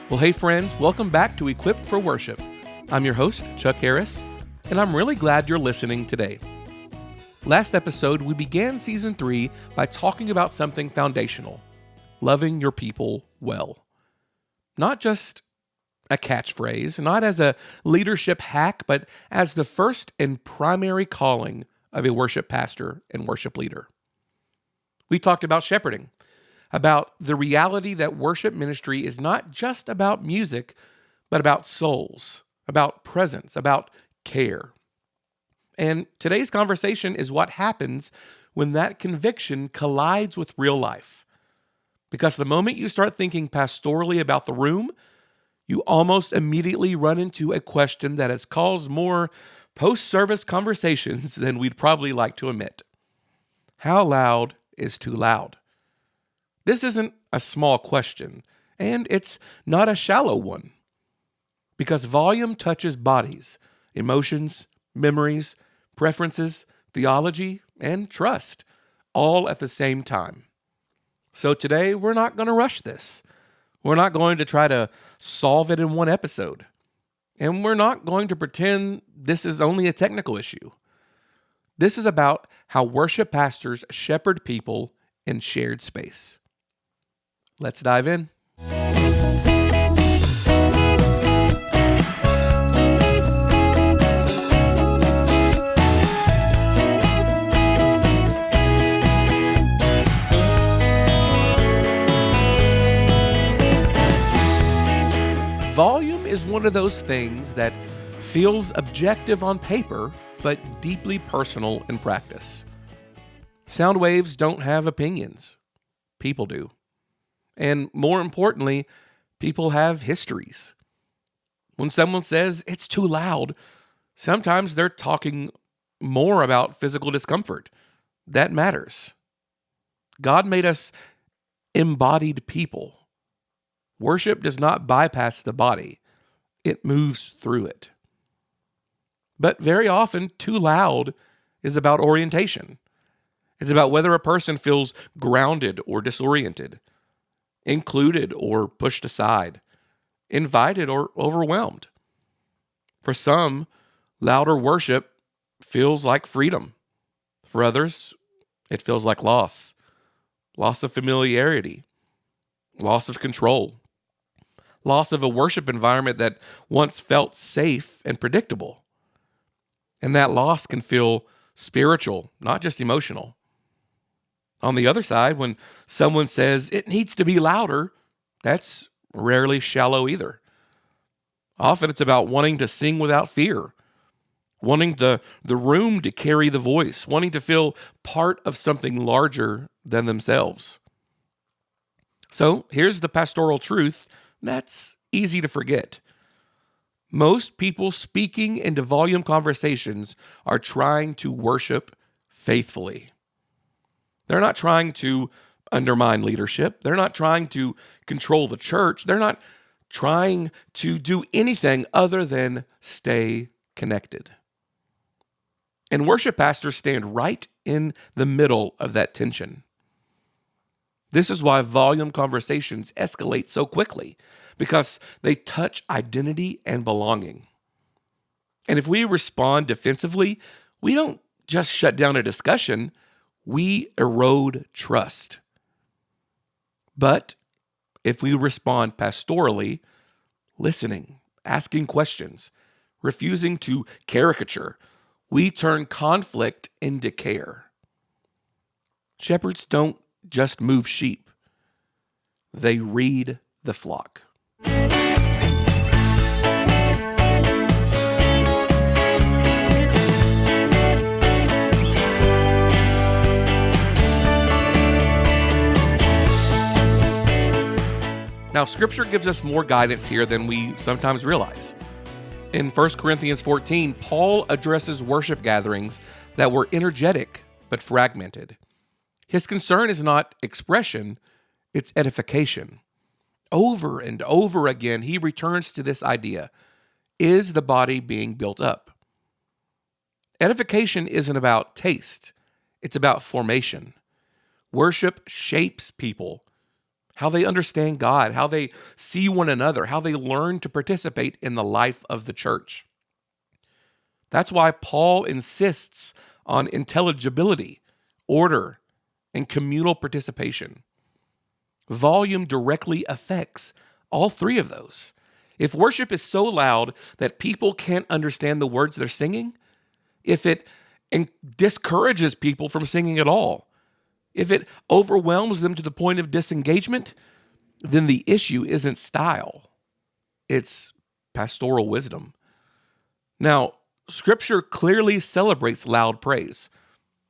Well, hey friends, welcome back to Equipped for Worship. I'm your host, Chuck Harris, and I'm really glad you're listening today. Last episode, we began Season 3 by talking about something foundational, loving your people well. Not just a catchphrase, not as a leadership hack, but as the first and primary calling of a worship pastor and worship leader. We talked about shepherding, about the reality that worship ministry is not just about music, but about souls, about presence, about care. And today's conversation is what happens when that conviction collides with real life. Because the moment you start thinking pastorally about the room, you almost immediately run into a question that has caused more post-service conversations than we'd probably like to admit. How loud is too loud? This isn't a small question, and it's not a shallow one. Because volume touches bodies, emotions, memories, preferences, theology, and trust, all at the same time. So today, we're not going to rush this. We're not going to try to solve it in one episode. And we're not going to pretend this is only a technical issue. This is about how worship pastors shepherd people in shared space. Let's dive in. Volume is one of those things that feels objective on paper, but deeply personal in practice. Sound waves don't have opinions. People do. And more importantly, people have histories. When someone says it's too loud, sometimes they're talking more about physical discomfort. That matters. God made us embodied people. Worship does not bypass the body. It moves through it. But very often, too loud is about orientation. It's about whether a person feels grounded or disoriented, included or pushed aside, invited or overwhelmed. For some, louder worship feels like freedom. For others, it feels like loss of familiarity, loss of control, loss of a worship environment that once felt safe and predictable. And that loss can feel spiritual, not just emotional. On the other side, when someone says it needs to be louder, that's rarely shallow either. Often it's about wanting to sing without fear, wanting the room to carry the voice, wanting to feel part of something larger than themselves. So here's the pastoral truth that's easy to forget. Most people speaking into volume conversations are trying to worship faithfully. They're not trying to undermine leadership. They're not trying to control the church. They're not trying to do anything other than stay connected. And worship pastors stand right in the middle of that tension. This is why volume conversations escalate so quickly, because they touch identity and belonging. And if we respond defensively, we don't just shut down a discussion, we erode trust. But if we respond pastorally, listening, asking questions, refusing to caricature, we turn conflict into care. Shepherds don't just move sheep. They read the flock. Now, Scripture gives us more guidance here than we sometimes realize. In 1 Corinthians 14, Paul addresses worship gatherings that were energetic but fragmented. His concern is not expression, it's edification. Over and over again, he returns to this idea. Is the body being built up? Edification isn't about taste. It's about formation. Worship shapes people, how they understand God, how they see one another, how they learn to participate in the life of the church. That's why Paul insists on intelligibility, order, and communal participation. Volume directly affects all three of those. If worship is so loud that people can't understand the words they're singing, if it discourages people from singing at all, if it overwhelms them to the point of disengagement, then the issue isn't style. It's pastoral wisdom. Now, Scripture clearly celebrates loud praise.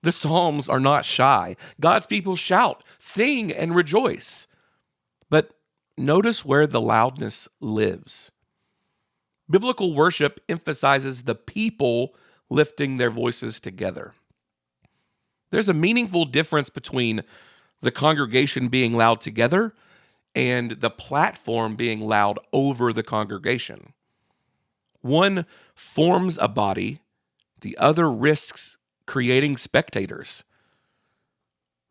The Psalms are not shy. God's people shout, sing, and rejoice. But notice where the loudness lives. Biblical worship emphasizes the people lifting their voices together. There's a meaningful difference between the congregation being loud together and the platform being loud over the congregation. One forms a body, the other risks creating spectators.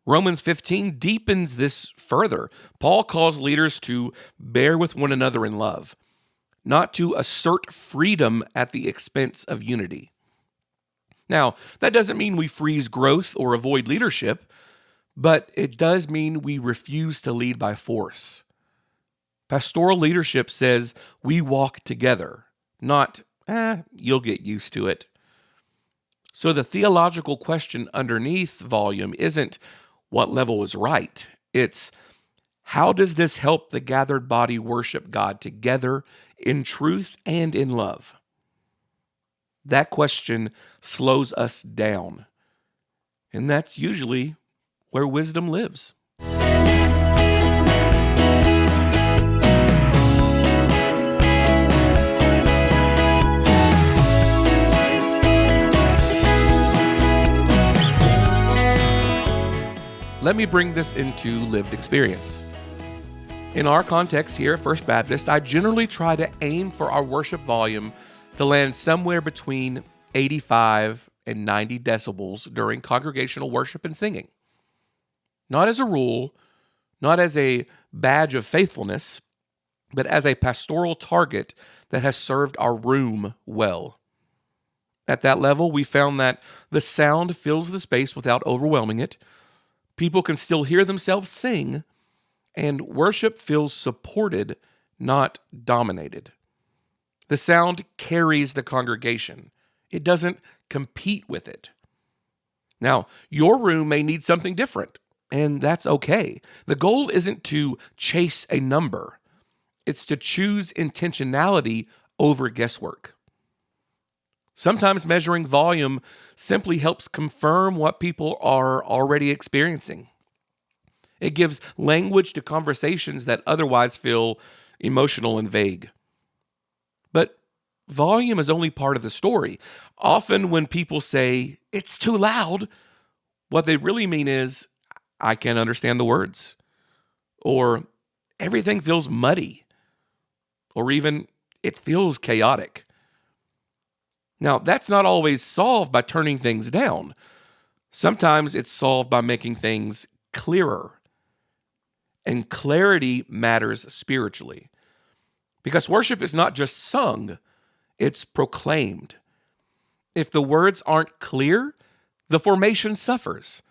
Romans 15 deepens this further. Paul calls leaders to bear with one another in love, not to assert freedom at the expense of unity. Now, that doesn't mean we freeze growth or avoid leadership, but it does mean we refuse to lead by force. Pastoral leadership says we walk together, not, you'll get used to it. So the theological question underneath volume isn't what level is right. It's how does this help the gathered body worship God together in truth and in love? That question slows us down. And that's usually where wisdom lives. Let me bring this into lived experience. In our context here at First Baptist, I generally try to aim for our worship volume to land somewhere between 85 and 90 decibels during congregational worship and singing. Not as a rule, not as a badge of faithfulness, but as a pastoral target that has served our room well. At that level, we found that the sound fills the space without overwhelming it. People can still hear themselves sing, and worship feels supported, not dominated. The sound carries the congregation. It doesn't compete with it. Now, your room may need something different, and that's okay. The goal isn't to chase a number. It's to choose intentionality over guesswork. Sometimes measuring volume simply helps confirm what people are already experiencing. It gives language to conversations that otherwise feel emotional and vague. But volume is only part of the story. Often when people say, "It's too loud," what they really mean is, "I can't understand the words," or "everything feels muddy," or even, "it feels chaotic." Now, that's not always solved by turning things down. Sometimes it's solved by making things clearer. And clarity matters spiritually. Because worship is not just sung, it's proclaimed. If the words aren't clear, the formation suffers.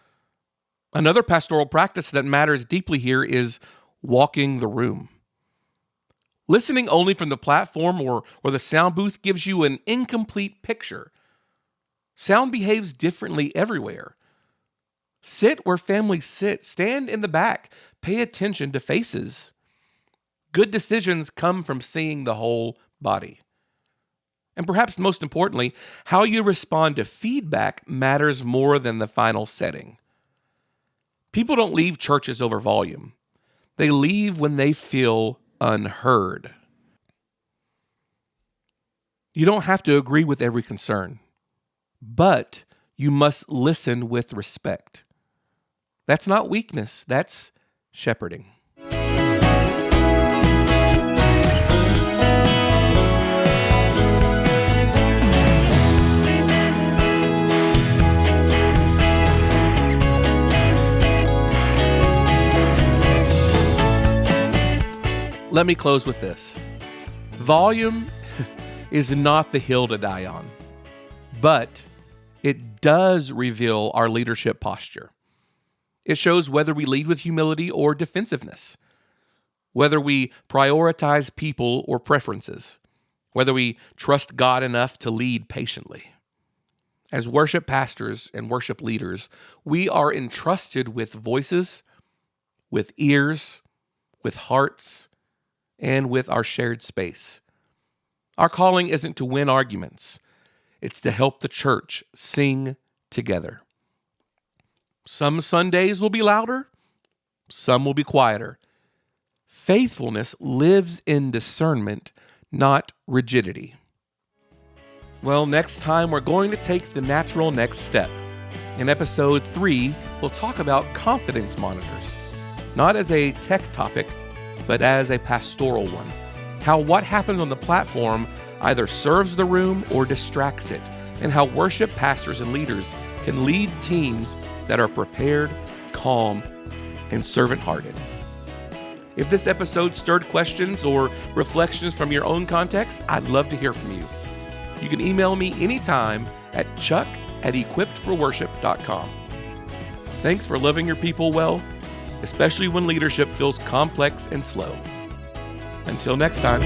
Another pastoral practice that matters deeply here is walking the room. Listening only from the platform or the sound booth gives you an incomplete picture. Sound behaves differently everywhere. Sit where families sit. Stand in the back. Pay attention to faces. Good decisions come from seeing the whole body. And perhaps most importantly, how you respond to feedback matters more than the final setting. People don't leave churches over volume. They leave when they feel unheard. You don't have to agree with every concern, but you must listen with respect. That's not weakness, that's shepherding. Let me close with this. Volume is not the hill to die on, but it does reveal our leadership posture. It shows whether we lead with humility or defensiveness, whether we prioritize people or preferences, whether we trust God enough to lead patiently. As worship pastors and worship leaders, we are entrusted with voices, with ears, with hearts, and with our shared space. Our calling isn't to win arguments. It's to help the church sing together. Some Sundays will be louder, some will be quieter. Faithfulness lives in discernment, not rigidity. Well, next time we're going to take the natural next step. In episode 3, we'll talk about confidence monitors, not as a tech topic, but as a pastoral one. How what happens on the platform either serves the room or distracts it, and how worship pastors and leaders can lead teams that are prepared, calm, and servant-hearted. If this episode stirred questions or reflections from your own context, I'd love to hear from you. You can email me anytime at chuck@equippedforworship.com. Thanks for loving your people well, especially when leadership feels complex and slow. Until next time.